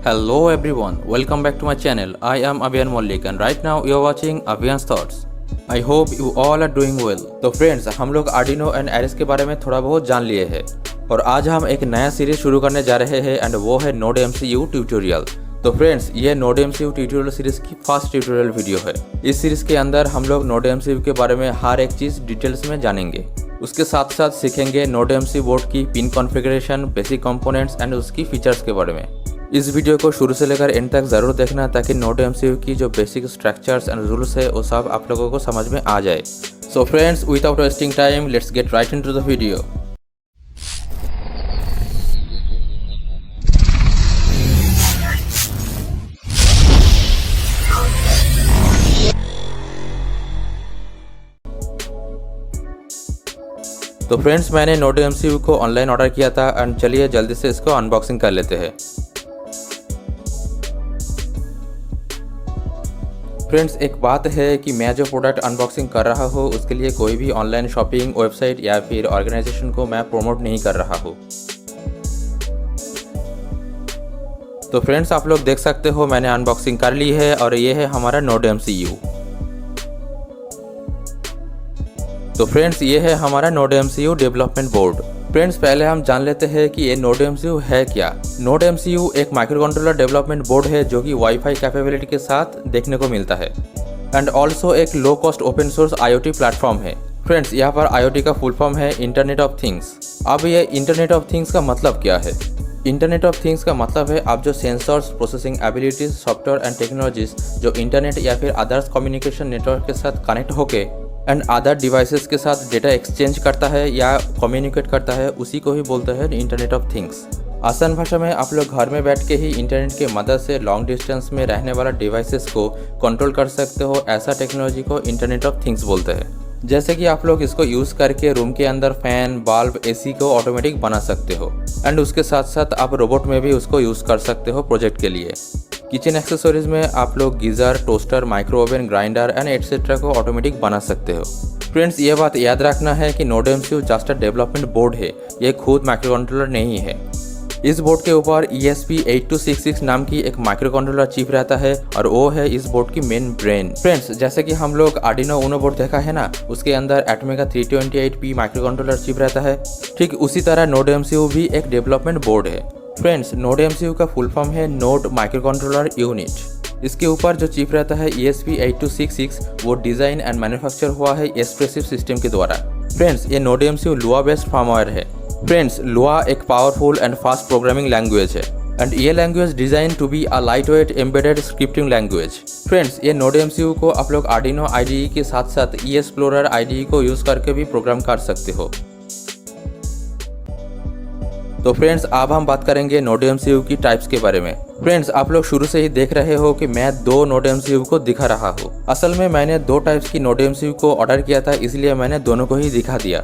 Hello everyone, welcome back to my channel. I am Abhiyan Mollik and right now you are watching Abhiyan's Thoughts. I hope you all are doing well. तो friends, हम लोग Arduino and Eris के बारे में थोड़ा बहुत जान लिए हैं और आज हम एक नया सीरीज शुरू करने जा रहे हैं एंड वो है नोड एमसीयू ट्यूटोरियल। तो फ्रेंड्स, ये नोड एमसीयू ट्यूटोरियल सीरीज की फर्स्ट ट्यूटोरियल वीडियो है। इस सीरीज के अंदर हम लोग नोड एमसीयू के बारे में हर एक चीज़ डिटेल्स में जानेंगे। उसके साथ साथ सीखेंगे नोड एमसीयू बोर्ड की pin configuration, basic components and उसकी फीचर्स के बारे में। इस वीडियो को शुरू से लेकर एंड तक ज़रूर देखना ताकि नोड एमसीयू की जो बेसिक स्ट्रक्चर्स एंड रूल्स है वो सब आप लोगों को समझ में आ जाए। So friends, without wasting time let's get right into the video. तो फ्रेंड्स, मैंने नोड एमसीयू को ऑनलाइन ऑर्डर किया था एंड चलिए जल्दी से इसको अनबॉक्सिंग कर लेते हैं। फ्रेंड्स, एक बात है कि मैं जो प्रोडक्ट अनबॉक्सिंग कर रहा हूँ उसके लिए कोई भी ऑनलाइन शॉपिंग वेबसाइट या फिर ऑर्गेनाइजेशन को मैं प्रमोट नहीं कर रहा हूँ। तो फ्रेंड्स, आप लोग देख सकते हो मैंने अनबॉक्सिंग कर ली है और ये है हमारा नोड एमसीयू। तो फ्रेंड्स, ये है हमारा node MCU development board. Friends, पहले हम जान लेते हैं कि ये नोड एमसीयू है क्या। नोड एमसीयू एक माइक्रो कंट्रोलर डेवलपमेंट बोर्ड है जो कि वाईफाई कैपेबिलिटी के साथ देखने को मिलता है एंड ऑल्सो एक low cost open source IoT platform है। फ्रेंड्स, यहाँ पर IoT का फुल फॉर्म है इंटरनेट ऑफ थिंग्स। अब ये इंटरनेट ऑफ थिंग्स का मतलब क्या है? इंटरनेट ऑफ थिंग्स का मतलब है आप जो sensors, processing abilities, software and technologies जो इंटरनेट या फिर अदर्स कम्युनिकेशन नेटवर्क के साथ कनेक्ट होके एंड अदर डिवाइसेस के साथ डेटा एक्सचेंज करता है या कम्युनिकेट करता है, उसी को ही बोलते हैं इंटरनेट ऑफ थिंग्स। आसान भाषा में आप लोग घर में बैठ के ही इंटरनेट के मदद से लॉन्ग डिस्टेंस में रहने वाला डिवाइसेस को कंट्रोल कर सकते हो, ऐसा टेक्नोलॉजी को इंटरनेट ऑफ थिंग्स बोलते हैं। जैसे कि आप लोग इसको यूज़ करके रूम के अंदर फैन, बल्ब, AC को ऑटोमेटिक बना सकते हो एंड उसके साथ साथ आप रोबोट में भी उसको यूज़ कर सकते हो प्रोजेक्ट के लिए। किचन एक्सेसरीज में आप लोग geyser, toaster, micro oven, grinder and etcetera को ऑटोमेटिक बना सकते हो। फ्रेंड्स, ये बात याद रखना है कि node MCU just a development board है, ये खुद माइक्रो कंट्रोलर नहीं है। इस बोर्ड के ऊपर ESP8266 नाम की एक माइक्रो कंट्रोलर चिप रहता है और वो है इस बोर्ड की मेन ब्रेन। फ्रेंड्स, जैसे कि हम लोग आर्डिनो ऊनो बोर्ड देखा है ना, उसके अंदर ATmega 328P micro controller chip रहता है, ठीक उसी तरह नोड एमसीयू भी एक डेवलपमेंट बोर्ड है। फ्रेंड्स, नोड एमसीयू का फुल फॉर्म है नोड माइक्रो कंट्रोलर यूनिट। इसके ऊपर जो चिप रहता है ESP8266 वो डिज़ाइन एंड मैन्युफैक्चर हुआ है एस्प्रेसिव सिस्टम के द्वारा। फ्रेंड्स, ये Node MCU Lua based firmware है। फ्रेंड्स, लुआ एक powerful and fast programming language है एंड ये language design to be a lightweight embedded scripting language. Friends, ये नोड एमसीयू को आप लोग आर्डिनो IDE के साथ साथ EXplorer IDE को यूज़ करके भी प्रोग्राम कर सकते हो। तो फ्रेंड्स, अब हम बात करेंगे नोड एमसीयू की टाइप्स के बारे में। फ्रेंड्स, आप लोग शुरू से ही देख रहे हो कि मैं दो नोड एमसीयू को दिखा रहा हूँ। असल में मैंने दो टाइप्स की नोड एमसीयू को ऑर्डर किया था, इसलिए मैंने दोनों को ही दिखा दिया।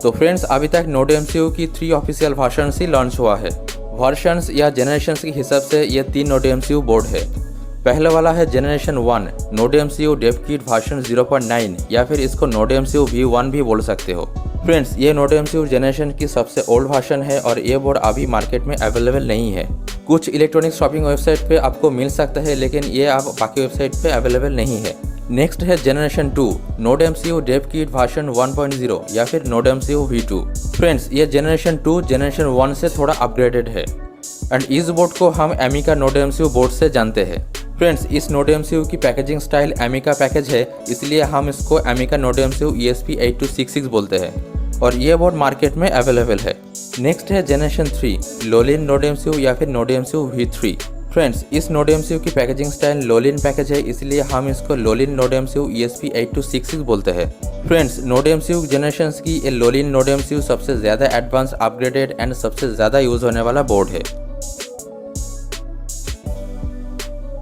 तो फ्रेंड्स, अभी तक नोड एमसीयू की 3 ऑफिशियल वर्जन्स ही लॉन्च हुआ है। वर्जन्स या जनरेशंस के हिसाब से ये 3 नोड एमसीयू बोर्ड है। पहले वाला है जनरेशन 1 नोड एमसीयू डेवकिट वर्जन 0.9 या फिर इसको नोड एमसीयू V1 भी बोल सकते हो। फ्रेंड्स, ये नोड एमसीयू जनरेशन की सबसे ओल्ड वर्जन है और ये बोर्ड अभी मार्केट में अवेलेबल नहीं है। कुछ इलेक्ट्रॉनिक शॉपिंग वेबसाइट पे आपको मिल सकता है, लेकिन ये अब बाकी वेबसाइट पे अवेलेबल नहीं है। नेक्स्ट है जनरेशन 2 नोड एमसीयू डेवकिट वर्जन 1.0 या फिर नोड एमसीयू V2। फ्रेंड्स, ये जनरेशन 2 जनरेशन 1 से थोड़ा अपग्रेडेड है एंड इस बोर्ड को हम एमिका नोड एमसीयू बोर्ड से जानते हैं। फ्रेंड्स, इस नोड एमसीयू की पैकेजिंग स्टाइल एमिका पैकेज है, इसलिए हम इसको एमिका नोड एमसीयू ESP8266 बोलते हैं और ये बोर्ड मार्केट में अवेलेबल है। नेक्स्ट है जनरेशन 3 लोलिन नोड एमसीयू या फिर नोड एमसीयू V3। फ्रेंड्स, इस नोड एमसीयू की पैकेजिंग स्टाइल लोलिन पैकेज है, इसलिए हम इसको लोलिन नोड एमसीयू ESP8266 बोलते हैं। फ्रेंड्स, नोड एमसीयू जनरेशन की ये लोलिन नोड एमसीयू सबसे ज़्यादा एडवांस, अपग्रेडेड एंड सबसे ज़्यादा यूज़ होने वाला बोर्ड है।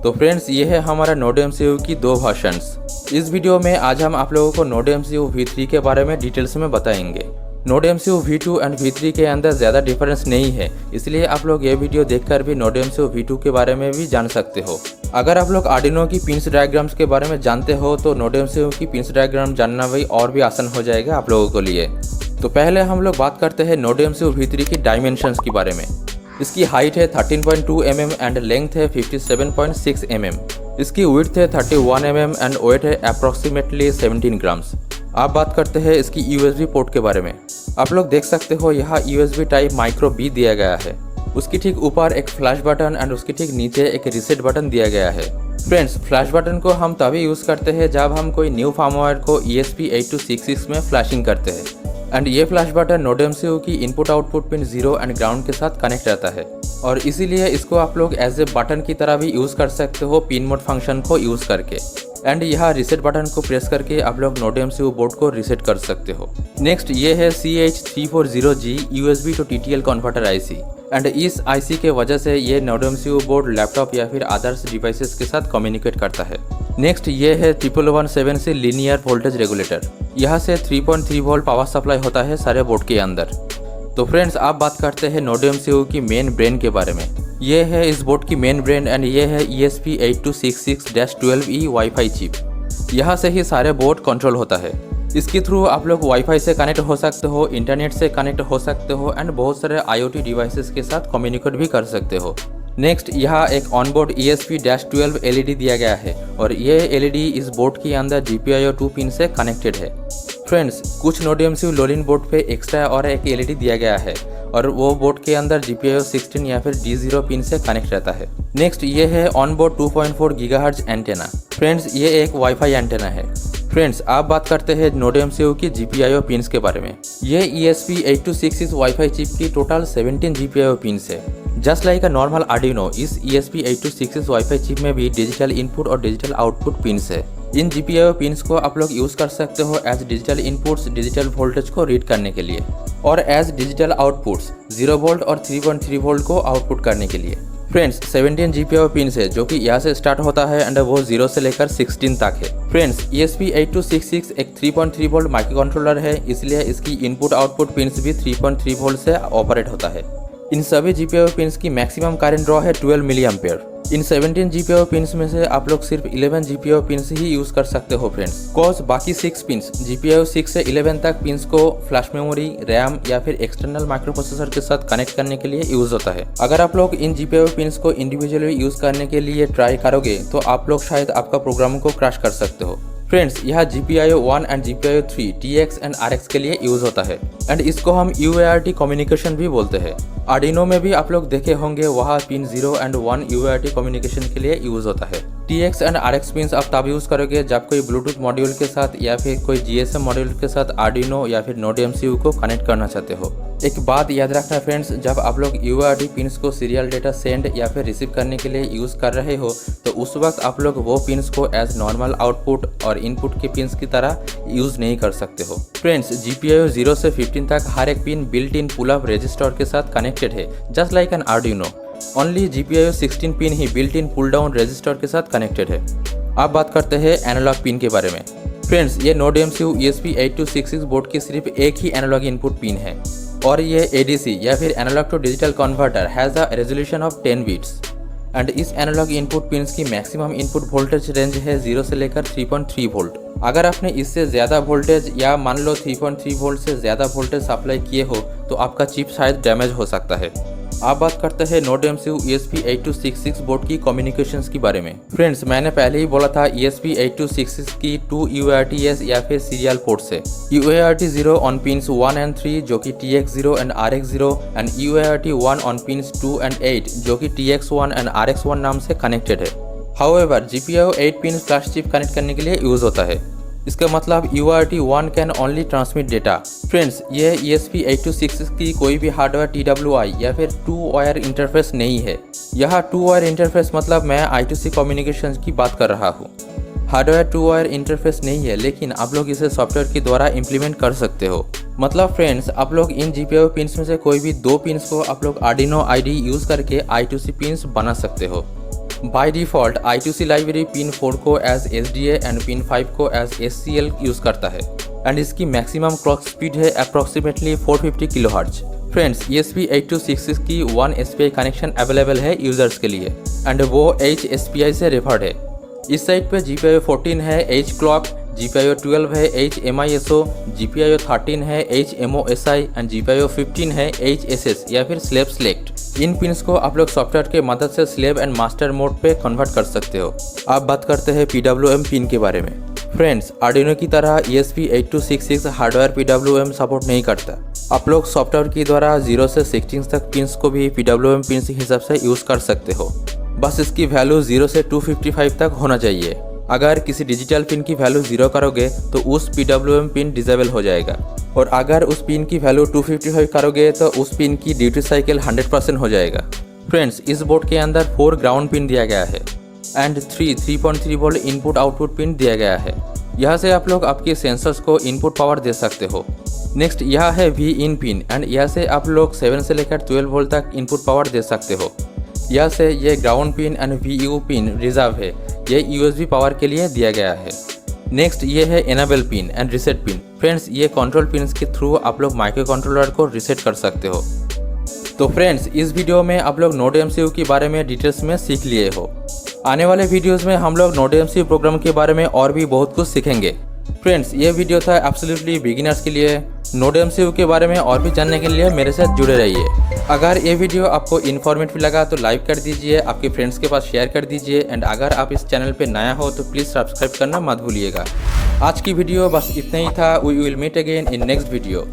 तो फ्रेंड्स, ये है हमारा नोड एमसीयू की 2 वर्जन्स। इस वीडियो में आज हम आप लोगों को नोड एमसीयू V3 के बारे में डिटेल्स में बताएंगे। Node MCU V2 and V3 के अंदर ज़्यादा डिफरेंस नहीं है, इसलिए आप लोग ये वीडियो देखकर भी नोड एमसीयू V2 के बारे में भी जान सकते हो। अगर आप लोग आर्डिनो की पिन्स डायग्राम्स के बारे में जानते हो तो नोड एमसीयू की पिन्स डायग्राम जानना भी और भी आसान हो जाएगा आप लोगों के लिए। तो पहले हम लोग बात करते हैं नोड एमसीयू V3 की डायमेंशंस के बारे में। इसकी हाइट है 13.2 mm एंड लेंथ है 57.6 mm। इसकी विड्थ है 31 mm एंड वेट है अप्रॉक्सीमेटली 17 ग्राम्स। आप बात करते हैं इसकी USB पोर्ट के बारे में। आप लोग देख सकते हो यहाँ USB टाइप माइक्रो B दिया गया है। उसकी ठीक ऊपर एक फ्लैश बटन एंड उसके ठीक नीचे एक रीसेट बटन दिया गया है। फ्रेंड्स, फ्लैश बटन को हम तभी यूज़ करते हैं जब हम कोई न्यू फर्मवेयर को ESP8266 में फ्लैशिंग करते हैं। एंड ये फ्लैश बटन नोड MCU की input output pin 0 and ground के साथ कनेक्ट रहता है और इसीलिए इसको आप लोग एज ए बटन की तरह भी यूज़ कर सकते हो पिन मोड फंक्शन को यूज़ करके। एंड यहाँ रीसेट बटन को प्रेस करके आप लोग नोड MCU बोर्ड को रीसेट कर सकते हो। नेक्स्ट ये है CH340G USB to TTL converter IC and इस IC के वजह से ये नोड MCU बोर्ड लैपटॉप या फिर अदर्स डिवाइसेस के साथ कम्युनिकेट करता है। नेक्स्ट ये है 1117C लीनियर वोल्टेज रेगुलेटर। यहाँ से 3.3 वोल्ट पावर सप्लाई होता है सारे बोर्ड के अंदर। तो फ्रेंड्स, आप बात करते हैं नोड MCU की मेन ब्रेन के बारे में। ये है इस बोर्ड की मेन ब्रेन एंड ये है ESP8266-12E वाईफाई चिप। यहाँ से ही सारे बोर्ड कंट्रोल होता है। इसके थ्रू आप लोग वाईफाई से कनेक्ट हो सकते हो, इंटरनेट से कनेक्ट हो सकते हो एंड बहुत सारे IoT डिवाइसेस के साथ कम्युनिकेट भी कर सकते हो। नेक्स्ट यहाँ एक ऑनबोर्ड ESP-12 LED दिया गया है और ये LED इस बोर्ड के अंदर GPIO 2 पिन से कनेक्टेड है। फ्रेंड्स, कुछ नोड MCU लोलिन बोर्ड पे एक्स्ट्रा और एक LED दिया गया है और वो बोर्ड के अंदर GPIO 16 या फिर D0 पिन से कनेक्ट रहता है। नेक्स्ट ये है ऑनबोर्ड 2.4 GHz एंटेना। फ्रेंड्स, ये एक वाईफाई एंटेना है। फ्रेंड्स, आप बात करते हैं नोड MCU की GPIO पिन्स के बारे में। ये ESP8266 वाईफाई चिप की टोटल 17 GPIO पिन्स है। Just like a normal Arduino, इस ESP8266 वाईफाई चिप में भी डिजिटल इनपुट और डिजिटल आउटपुट पिन्स है। इन GPIO पिन्स को आप लोग यूज़ कर सकते हो as digital inputs digital voltage को रीड करने के लिए और एज डिजिटल आउटपुट्स 0 वोल्ट और 3.3 वोल्ट को आउटपुट करने के लिए। फ्रेंड्स, 17 GPIO पिन्स है जो कि यहाँ से स्टार्ट होता है एंड वो 0 से लेकर 16 तक है। फ्रेंड्स, ESP8266 एक 3.3 वोल्ट माइक्रो कंट्रोलर है, इसलिए इसकी इनपुट आउटपुट पिन्स भी 3.3 वोल्ट से ऑपरेट होता है। इन सभी GPIO पिन्स की मैक्सिमम करंट ड्रॉ है 12 मिली एम्पेयर। इन 17 GPIO पिन्स में से आप लोग सिर्फ 11 GPIO पिन्स ही यूज कर सकते हो फ्रेंड्स, कॉज बाकी 6 पिन्स GPIO 6 से 11 तक पिन्स को फ्लैश मेमोरी, रैम या फिर एक्सटर्नल माइक्रो प्रोसेसर के साथ कनेक्ट करने के लिए यूज होता है। अगर आप लोग इन GPIO पिन्स को इंडिविजुअली यूज करने के लिए ट्राई करोगे तो आप लोग शायद आपका प्रोग्राम को क्रैश कर सकते हो। फ्रेंड्स, यह GPIO 1 and GPIO 3 TX and RX के लिए यूज होता है एंड इसको हम UART कम्युनिकेशन भी बोलते हैं। आर्डिनो में भी आप लोग देखे होंगे, वहाँ पिन 0 एंड 1 UART कम्युनिकेशन के लिए यूज होता है। TX एंड RX पिन्स आप तब यूज करोगे जब कोई ब्लूटूथ मॉड्यूल के साथ या फिर कोई GSM मॉड्यूल के साथ आर्डिनो या फिर नोड MCU को कनेक्ट करना चाहते हो। एक बात याद रखना फ्रेंड्स, जब आप लोग UART पिन्स को सीरियल डेटा सेंड या फिर रिसीव करने के लिए यूज कर रहे हो तो उस वक्त आप लोग वो पिन्स को एज नॉर्मल आउटपुट और इनपुट के पिन्स की तरह यूज नहीं कर सकते हो। फ्रेंड्स, GPIO 0 से 15 तक हर एक pin built in pull up resistor के साथ कनेक्टेड है, just like an Arduino. Only GPIO 16 pin ही built in pull down resistor के साथ कनेक्टेड है। अब बात करते हैं एनालॉग पिन के बारे में। फ्रेंड्स, ये नोड MCU ESP8266 बोर्ड की सिर्फ एक ही एनालॉग इनपुट पिन है और ये ADC या फिर analogue to digital converter has a resolution of 10 bits and इस एनालॉग इनपुट पिन्स की मैक्सिमम इनपुट वोल्टेज रेंज है 0 से लेकर 3.3 वोल्ट। अगर आपने इससे ज़्यादा वोल्टेज या मान लो 3.3 वोल्ट से ज़्यादा वोल्टेज सप्लाई किए हो तो आपका चिप शायद डैमेज हो सकता है। आप बात करते हैं नोड MCU ESP8266 बोर्ड की कम्युनिकेशंस के बारे में। फ्रेंड्स, मैंने पहले ही बोला था ESP8266 की 2 UARTs या फिर सीरियल पोर्ट्स है। UART 0 ऑन पिन्स 1 एंड 3 जो कि TX 0 and RX 0 and UART 1 on pins 2 and 8 जो कि TX 1 एंड RX 1 नाम से कनेक्टेड है। However, GPIO 8 pin flash chip connect करने के लिए यूज होता है। इसका मतलब UART 1 can only transmit data. Friends, ये ESP8266 की कोई भी हार्डवेयर TWI या फिर 2 वायर इंटरफेस नहीं है। यह 2 वायर इंटरफेस मतलब मैं I2C कम्युनिकेशन की बात कर रहा हूँ। हार्डवेयर 2 वायर इंटरफेस नहीं है, लेकिन आप लोग इसे सॉफ्टवेयर के द्वारा इम्प्लीमेंट कर सकते हो। मतलब फ्रेंड्स, आप लोग इन GPIO पिन्स में से कोई भी 2 पिन्स को आप लोग आर्डिनो ID यूज़ करके I2C पिन्स बना सकते हो। By default I2C library pin 4 को एज SDA एंड पिन 5 को एज SCL यूज़ करता है एंड इसकी मैक्सिमम क्लॉक स्पीड है अप्रॉक्सीमेटली 450 kHz। फ्रेंड्स, ESP8266 की 1 SPI कनेक्शन अवेलेबल है यूजर्स के लिए एंड वो HSPI से रेफर्ड है। इस साइट पे GPIO 14 है, H क्लॉक GPIO 12 है HMISO, GPIO 13 है HMOSI एंड GPIO 15 है HSS या फिर स्लेव सेलेक्ट। इन पिन्स को आप लोग सॉफ्टवेयर के मदद से स्लेव एंड मास्टर मोड पे कन्वर्ट कर सकते हो। अब बात करते हैं PWM पिन के बारे में। फ्रेंड्स, आर्डिनो की तरह ESP8266 हार्डवेयर PWM सपोर्ट नहीं करता। आप लोग सॉफ्टवेयर के द्वारा 0 से 16 तक पिन्स को भी PWM पिन के हिसाब से यूज़ कर सकते हो। बस इसकी वैल्यू 0 से 255 तक होना चाहिए। अगर किसी डिजिटल पिन की वैल्यू 0 करोगे तो उस PWM पिन डिसेबल हो जाएगा, और अगर उस पिन की वैल्यू 255 करोगे तो उस पिन की ड्यूटी साइकिल 100% हो जाएगा। फ्रेंड्स, इस बोर्ड के अंदर 4 ग्राउंड पिन दिया गया है and 3.3 volt input output pin दिया गया है। यहाँ से आप लोग आपके सेंसर्स को इनपुट पावर दे सकते हो। नेक्स्ट यह है V-in पिन एंड यहाँ से आप लोग 7 से लेकर 12 वोल्ट तक इनपुट पावर दे सकते हो। यहाँ से ये ground pin and VU pin reserve है, ये USB पावर के लिए दिया गया है। नेक्स्ट ये है enable pin and reset pin. Friends, ये कंट्रोल पिन्स के थ्रू आप लोग माइक्रो कंट्रोलर को रिसेट कर सकते हो। तो फ्रेंड्स, इस वीडियो में आप लोग नोड MCU के बारे में डिटेल्स में सीख लिए हो। आने वाले वीडियोस में हम लोग नोड MCU प्रोग्राम के बारे में और भी बहुत कुछ सीखेंगे। फ्रेंड्स, ये वीडियो था एब्सोल्युटली बिगिनर्स के लिए। नोड MCU के बारे में और भी जानने के लिए मेरे साथ जुड़े रहिए। अगर ये वीडियो आपको इन्फॉर्मेटिव लगा तो लाइक कर दीजिए, आपके फ्रेंड्स के पास शेयर कर दीजिए एंड अगर आप इस चैनल पे नया हो तो प्लीज़ सब्सक्राइब करना मत भूलिएगा। आज की वीडियो बस इतना ही था। We will meet again in next video.